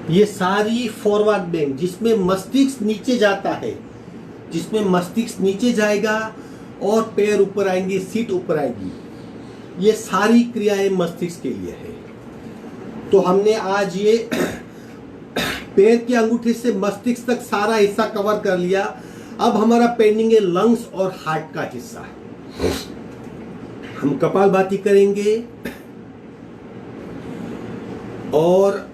ये सारी फॉरवर्ड बेंड जिसमें मस्तिष्क नीचे जाता है, जिसमें मस्तिष्क नीचे जाएगा और पैर ऊपर आएंगे, सीट ऊपर आएगी, ये सारी क्रियाएं मस्तिष्क के लिए है। तो हमने आज ये पैर के अंगूठे से मस्तिष्क तक सारा हिस्सा कवर कर लिया। अब हमारा पेंडिंग है लंग्स और हार्ट का हिस्सा। हम कपालभाति करेंगे और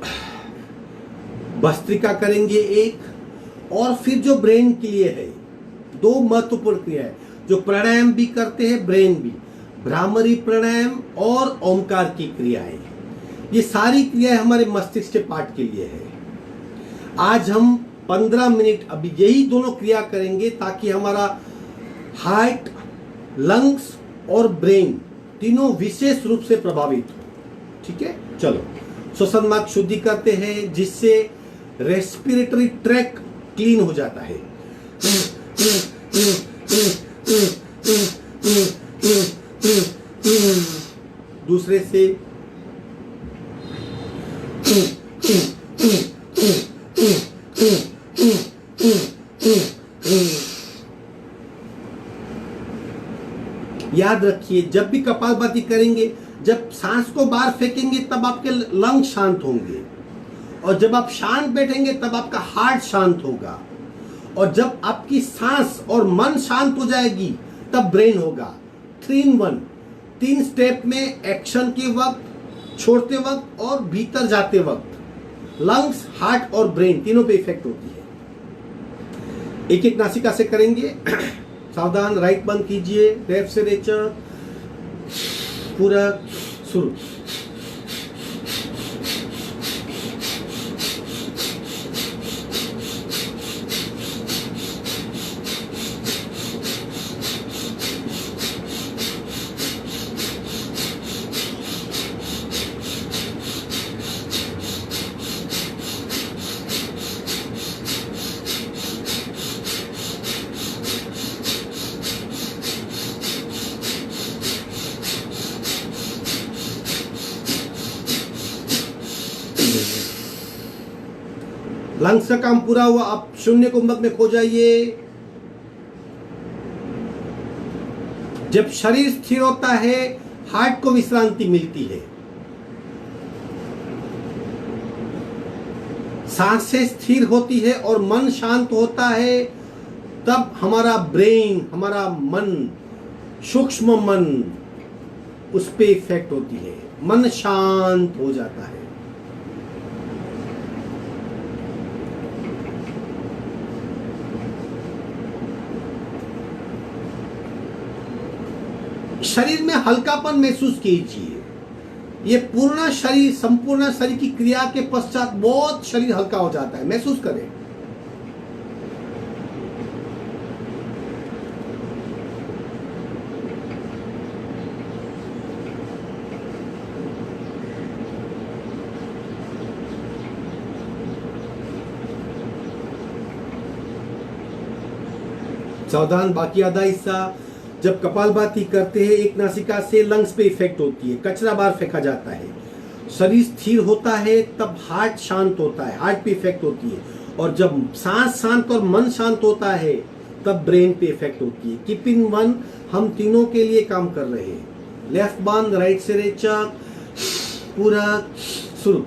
भस्त्रिका करेंगे एक, और फिर जो ब्रेन के लिए है दो महत्वपूर्ण क्रिया है जो प्राणायाम भी करते हैं, ब्रेन भी, भ्रामरी प्राणायाम और ओमकार की क्रियाएं। ये सारी क्रियाएं हमारे मस्तिष्क के पार्ट के लिए है। आज हम 15 मिनट अभी यही दोनों क्रिया करेंगे ताकि हमारा हार्ट, लंग्स और ब्रेन तीनों विशेष रूप से प्रभावित हो। ठीक है, चलो श्वसन मार्ग शुद्धि करते हैं जिससे रेस्पिरेटरी ट्रैक क्लीन हो जाता है। दूसरे से याद रखिए, जब भी कपालभाति करेंगे, जब सांस को बाहर फेंकेंगे तब आपके लंग शांत होंगे, और जब आप शांत बैठेंगे तब आपका हार्ट शांत होगा, और जब आपकी सांस और मन शांत हो जाएगी तब ब्रेन होगा। 3 in 1, 3 स्टेप में एक्शन के वक्त, छोड़ते वक्त और भीतर जाते वक्त लंग्स, हार्ट और ब्रेन तीनों पे इफेक्ट होती है। एक एक नासिका से करेंगे। सावधान, राइट बंद कीजिए, लेफ्ट से रेचक, पूरा शुरू। लंग्स का काम पूरा हुआ। आप शून्य कुंभक में खो जाइए। जब शरीर स्थिर होता है, हार्ट को विश्रांति मिलती है, सांसें स्थिर होती है और मन शांत होता है, तब हमारा ब्रेन, हमारा मन, सूक्ष्म मन, उस पे इफेक्ट होती है, मन शांत हो जाता है। शरीर में हल्कापन महसूस कीजिए। ये पूर्ण शरीर, संपूर्ण शरीर की क्रिया के पश्चात बहुत शरीर हल्का हो जाता है, महसूस करें। सावधान, बाकी आधा हिस्सा। जब कपालभाति करते हैं, एक नासिका से लंग्स पे इफेक्ट होती है, कचरा बाहर फेंका जाता है, शरीर स्थिर होता है, तब हार्ट शांत होता है, हार्ट पे इफेक्ट होती है, और जब सांस शांत और मन शांत होता है तब ब्रेन पे इफेक्ट होती है। कीप इन वन, हम तीनों के लिए काम कर रहे हैं। लेफ्ट बंद, राइट से रेचक, पूरा शुरू।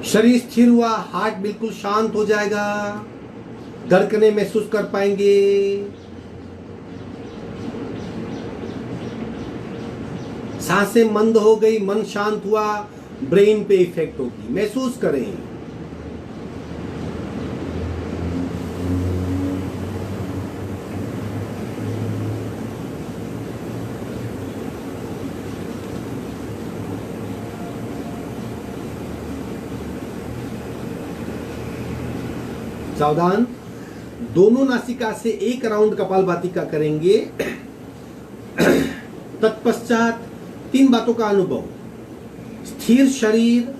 शरीर स्थिर हुआ, हार्ट बिल्कुल शांत हो जाएगा, धड़कनें महसूस कर पाएंगे। सांसें मंद हो गई, मन शांत हुआ, ब्रेन पे इफेक्ट होगी, महसूस करें। सावधान, दोनों नासिका से एक राउंड कपालभाति का करेंगे। तत्पश्चात 3 बातों का अनुभव, स्थिर शरीर,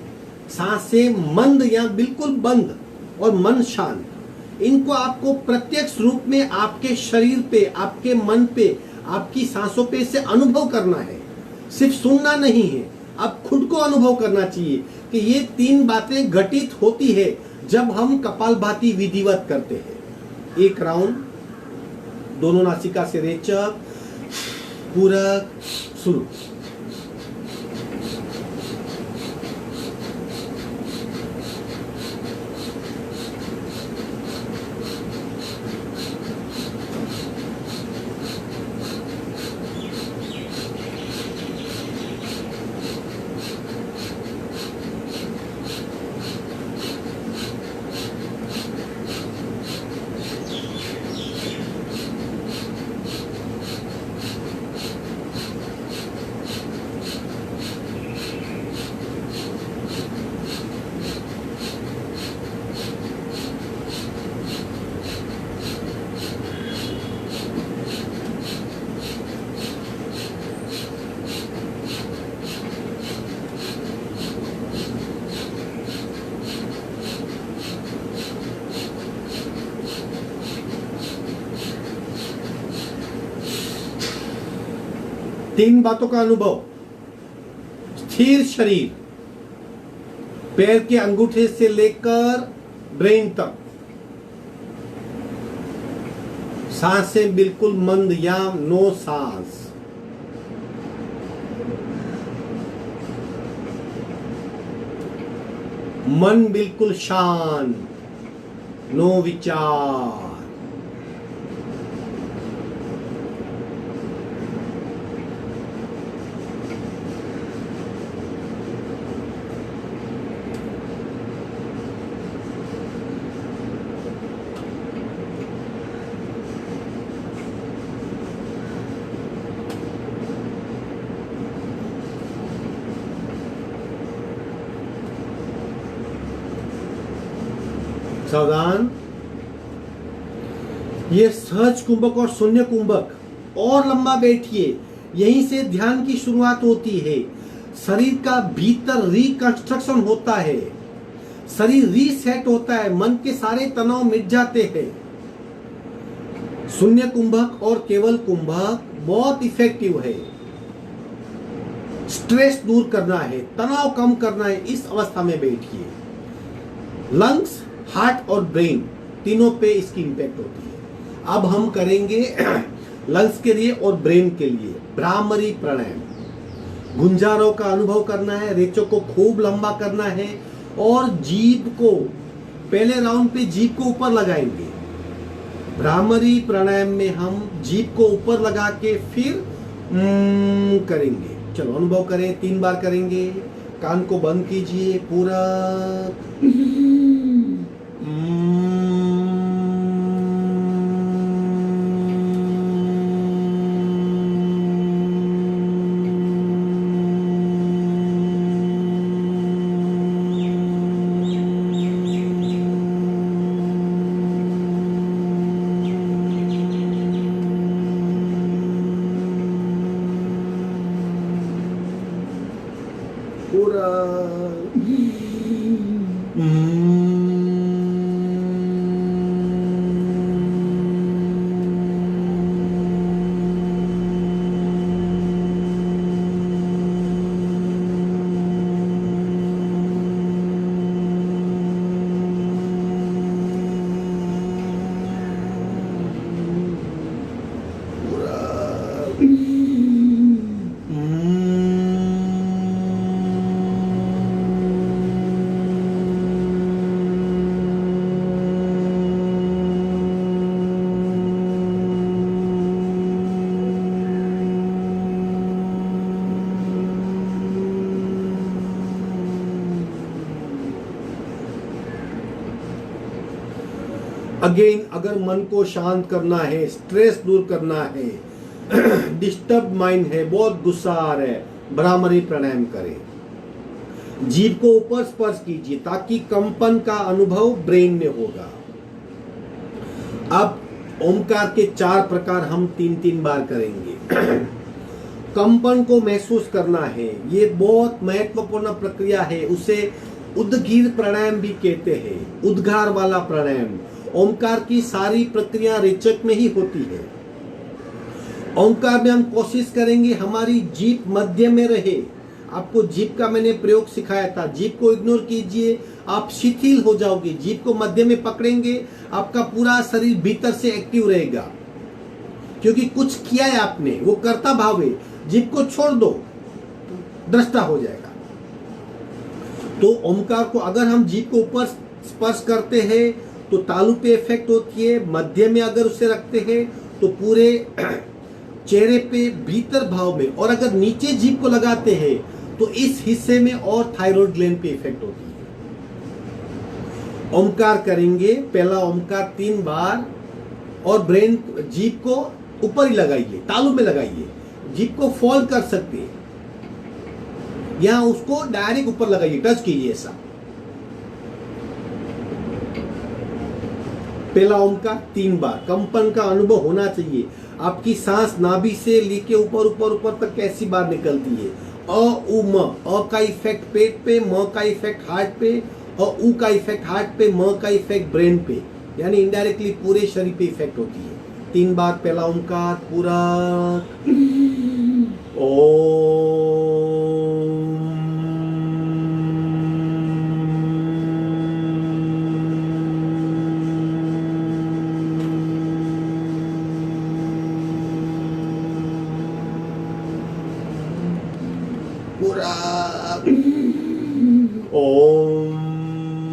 सांसें मंद या बिल्कुल बंद और मन शांत। इनको आपको प्रत्यक्ष रूप में आपके शरीर पे, आपके मन पे, आपकी सांसों पे से अनुभव करना है, सिर्फ सुनना नहीं है। अब खुद को अनुभव करना चाहिए कि ये 3 बातें घटित होती है जब हम कपालभाति विधिवत करते हैं। एक राउंड, दोनों नासिका से रेचक, पूरक, शुरू। तीन बातों का अनुभव, स्थिर शरीर, पैर के अंगूठे से लेकर ब्रेन तक, सांसें बिल्कुल मंद या नो सांस, मन बिल्कुल शांत, नो विचार। सावधान, ये सहज कुंभक और शून्य कुंभक। और लंबा बैठिए, यहीं से ध्यान की शुरुआत होती है। शरीर का भीतर रिकंस्ट्रक्शन होता है, शरीर रीसेट होता है, मन के सारे तनाव मिट जाते हैं। शून्य कुंभक और केवल कुंभक बहुत इफेक्टिव है। स्ट्रेस दूर करना है, तनाव कम करना है, इस अवस्था में बैठिए। लंग्स, हार्ट और ब्रेन तीनों पे इसकी इंपैक्ट होती है। अब हम करेंगे लंग्स के लिए और ब्रेन के लिए भ्रामरी प्राणायाम। गुंजारों का अनुभव करना है, रेचों को खूब लंबा करना है और जीभ को पहले राउंड पे जीभ को ऊपर लगाएंगे। भ्रामरी प्राणायाम में हम जीभ को ऊपर लगा के फिर करेंगे। चलो अनुभव करें, 3 बार करेंगे। कान को बंद कीजिए, पूरा अगेन, अगर मन को शांत करना है, स्ट्रेस दूर करना है, डिस्टर्ब माइंड है, बहुत गुस्सा आ रहा है, भ्रामरी प्राणायाम करें। जीभ को ऊपर स्पर्श कीजिए ताकि कंपन का अनुभव ब्रेन में होगा। अब ओमकार के 4 प्रकार हम 3-3 बार करेंगे। कंपन को महसूस करना है, ये बहुत महत्वपूर्ण प्रक्रिया है। उसे उद्गीर प्राणायाम भी कहते हैं, उद्गार वाला प्राणायाम। ओमकार की सारी प्रक्रिया रेचक में ही होती है। ओमकार में हम कोशिश करेंगे हमारी जीभ मध्य में रहे। आपको जीभ का मैंने प्रयोग सिखाया था, जीभ को इग्नोर कीजिए, आप शिथिल हो जाओगे। जीभ को मध्य में पकड़ेंगे, आपका पूरा शरीर भीतर से एक्टिव रहेगा, क्योंकि कुछ किया है आपने, वो कर्ता भाव है। जीभ को छोड़ दो, दृष्टा हो जाएगा। तो ओमकार को अगर हम जीभ को ऊपर स्पर्श करते हैं तो तालु पे इफेक्ट होती है, मध्य में अगर उसे रखते हैं तो पूरे चेहरे पे भीतर भाव में, और अगर नीचे जीभ को लगाते हैं तो इस हिस्से में और थायराइड ग्लैंड पे इफेक्ट होती है। ओमकार करेंगे, पहला ओमकार 3 बार, और ब्रेन जीभ को ऊपर ही लगाइए, तालु में लगाइए। जीभ को फोल्ड कर सकते हैं, यहां उसको डायरेक्ट ऊपर लगाइए, टच कीजिए ऐसा। पहला ओमकार 3 बार। कंपन का अनुभव होना चाहिए। आपकी सांस नाभि से लेके ऊपर ऊपर ऊपर तक कैसी बार निकलती है। अ उ म, अ का इफेक्ट पेट पे, म का इफेक्ट हार्ट पे, और उ का इफेक्ट हार्ट पे, म का इफेक्ट ब्रेन पे, यानी इनडायरेक्टली पूरे शरीर पे इफेक्ट होती है। 3 बार पहला ओमकार पूरा। पूरा ओम।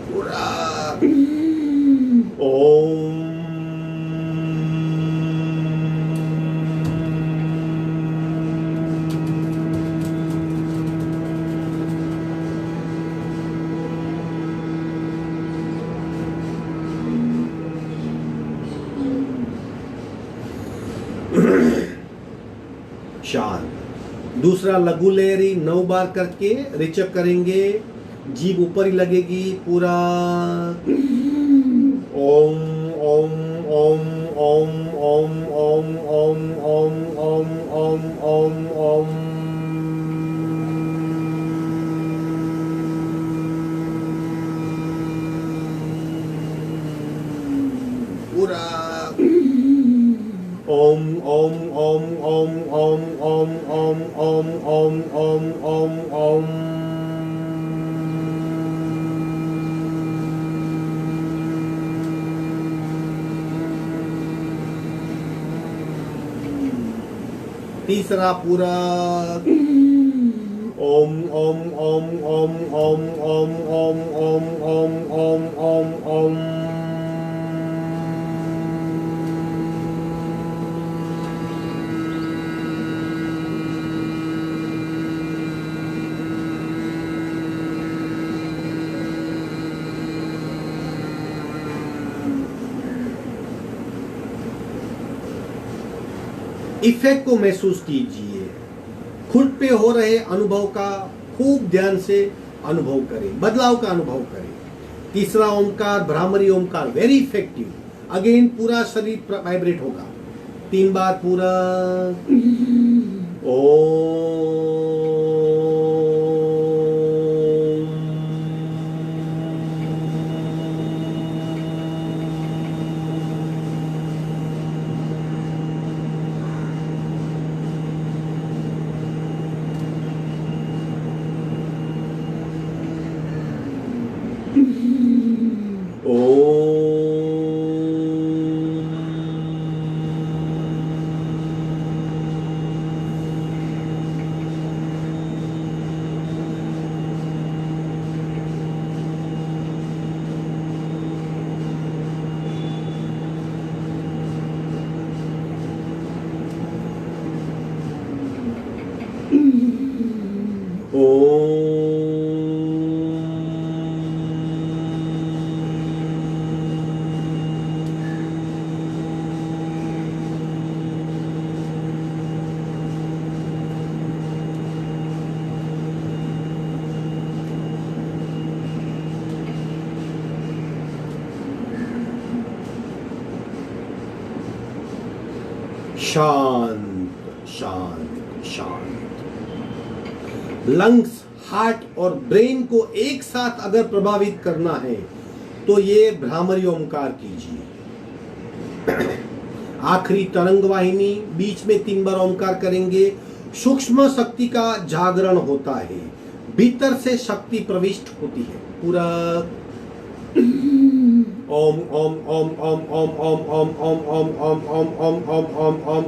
पूरा ओम। शांत। दूसरा लघु लहरी 9 बार करके रेचक करेंगे, जीभ ऊपर ही लगेगी पूरा। ओम ओम ओम ओम ओम ओम ओम ओम ओम ओम ओम ओम। पूरा ओम ओम ओम ओम ओम ओम ओम ओम ओम ओम ओम ओम। तीसरा पूरा ओम ओम ओम ओम ओम ओम ओम ओम ओम ओम ओम ओम। इफेक्ट को महसूस कीजिए, खुद पे हो रहे अनुभव का खूब ध्यान से अनुभव करें, बदलाव का अनुभव करें। तीसरा Omkar bhramari Omkar, very effective. Again पूरा शरीर वाइब्रेट होगा। 3 बार पूरा ओम। शांत शांत शांत। लंग्स, हार्ट और ब्रेन को एक साथ अगर प्रभावित करना है तो ये भ्रामरी ओमकार कीजिए। आखिरी तरंग वाहिनी, बीच में 3 बार ओमकार करेंगे। सूक्ष्म शक्ति का जागरण होता है, भीतर से शक्ति प्रविष्ट होती है। पूरा ओम ओम ओम ओम ओम ओम ओम ओम ओम ओम ओम ओम ओम ओम ओम ओम ओम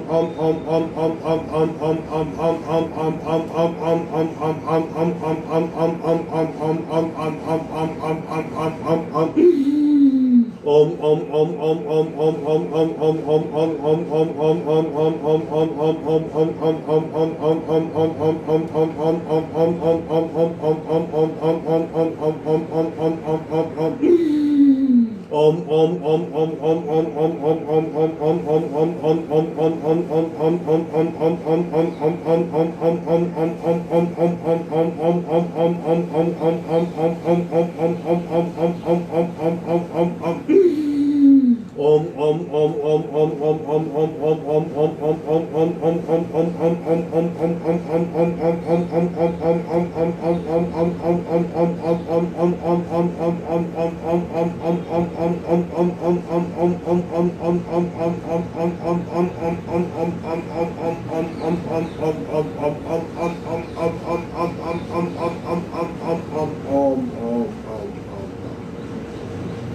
ओम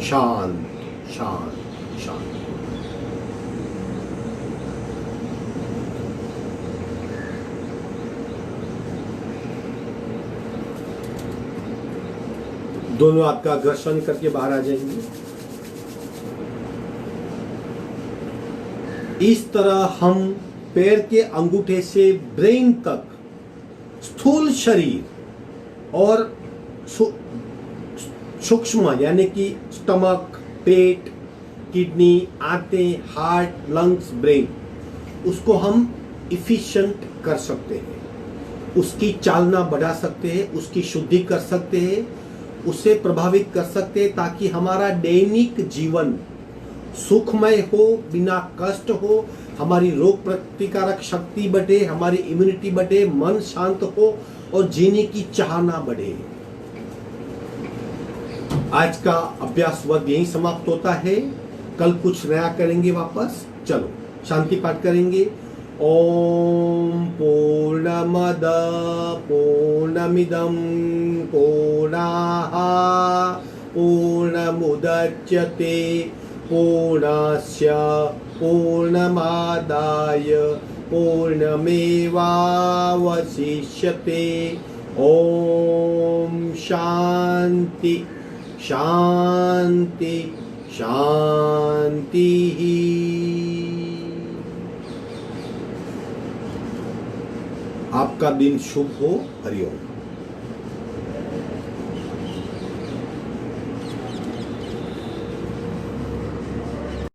शांत शांत शांत। दोनों हाथ का घर्षण करके बाहर आ जाएंगे। इस तरह हम पैर के अंगूठे से ब्रेन तक स्थूल शरीर और सूक्ष्म यानी कि स्टमक, पेट, किडनी, आंतें, हार्ट, लंग्स, ब्रेन, उसको हम इफिशिएंट कर सकते हैं। उसकी चालना बढ़ा सकते हैं, उसकी शुद्धि कर सकते हैं, उसे प्रभावित कर सकते हैं ताकि हमारा दैनिक जीवन सुखमय हो, बिना कष्ट हो, हमारी रोग प्रतिकारक शक्ति बढ़े, हमारी इम्यूनिटी बढ़े, मन शांत हो और जीने की चाहना बढ़े। आज का अभ्यास वर्ग यहीं समाप्त होता है। कल कुछ नया करेंगे वापस। चलो शांति पाठ करेंगे। ओम पूर्णमद पूर्णमिदं पूर्णाः पूर्णमुदच्यते पूर्णस्य पूर्णमादाय पूर्णमेवावशिष्यते। ओम शांति शांति शांति। आपका दिन शुभ हो। हरि ओम।